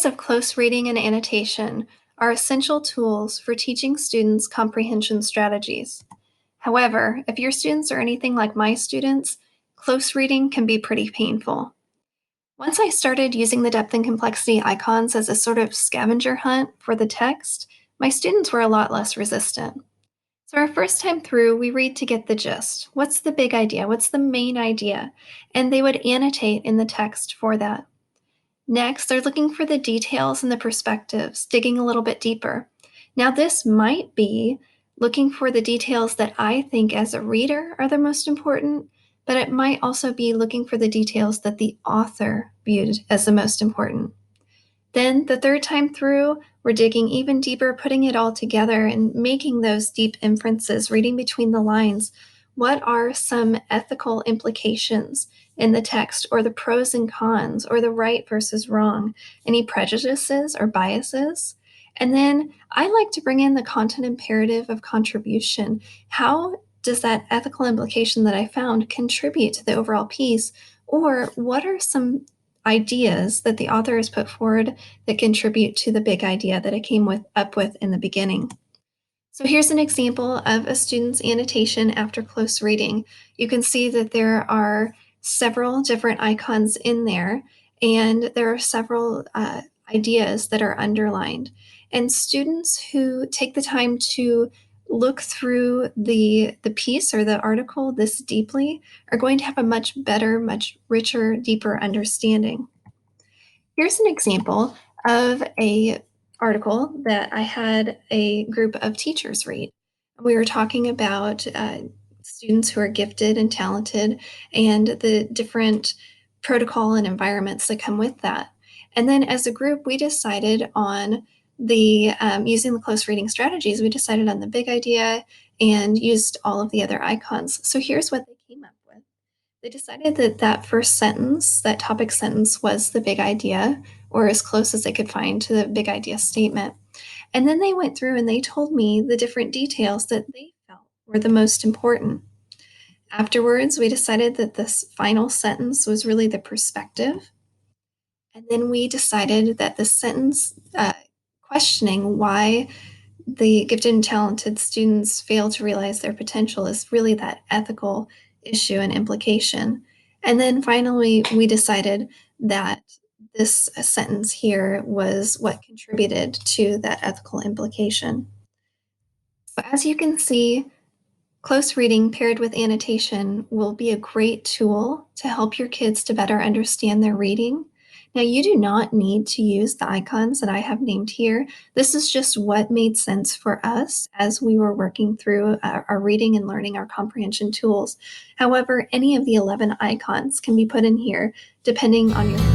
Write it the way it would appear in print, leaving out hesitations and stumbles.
use of close reading and annotation are essential tools for teaching students comprehension strategies. However, if your students are anything like my students, close reading can be pretty painful. Once I started using the depth and complexity icons as a sort of scavenger hunt for the text, my students were a lot less resistant. So, our first time through, we read to get the gist. What's the big idea? What's the main idea? And they would annotate in the text for that. Next, they're looking for the details and the perspectives, digging a little bit deeper. Now, this might be looking for the details that I think as a reader are the most important, but it might also be looking for the details that the author viewed as the most important. Then, the third time through, we're digging even deeper, putting it all together and making those deep inferences, reading between the lines. What are some ethical implications in the text, or the pros and cons, or the right versus wrong? Any prejudices or biases? And then I like to bring in the content imperative of contribution. How does that ethical implication that I found contribute to the overall piece? Or what are some ideas that the author has put forward that contribute to the big idea that I came up with in the beginning? So here's an example of a student's annotation after close reading. You can see that there are several different icons in there, and there are several ideas that are underlined. And students who take the time to look through the piece or the article this deeply are going to have a much better, much richer, deeper understanding. Here's an example of a article that I had a group of teachers read. We were talking about students who are gifted and talented and the different protocol and environments that come with that. And then as a group, we decided on the using the close reading strategies, we decided on the big idea and used all of the other icons. So here's what they came up with. They decided that that first sentence, that topic sentence, was the big idea, or as close as they could find to the big idea statement. And then they went through and they told me the different details that they felt were the most important. Afterwards, we decided that this final sentence was really the perspective. And then we decided that the sentence questioning why the gifted and talented students fail to realize their potential is really that ethical issue and implication. And then finally, we decided that this sentence here was what contributed to that ethical implication. So as you can see, close reading paired with annotation will be a great tool to help your kids to better understand their reading. Now, you do not need to use the icons that I have named here. This is just what made sense for us as we were working through our reading and learning our comprehension tools. However, any of the 11 icons can be put in here depending on your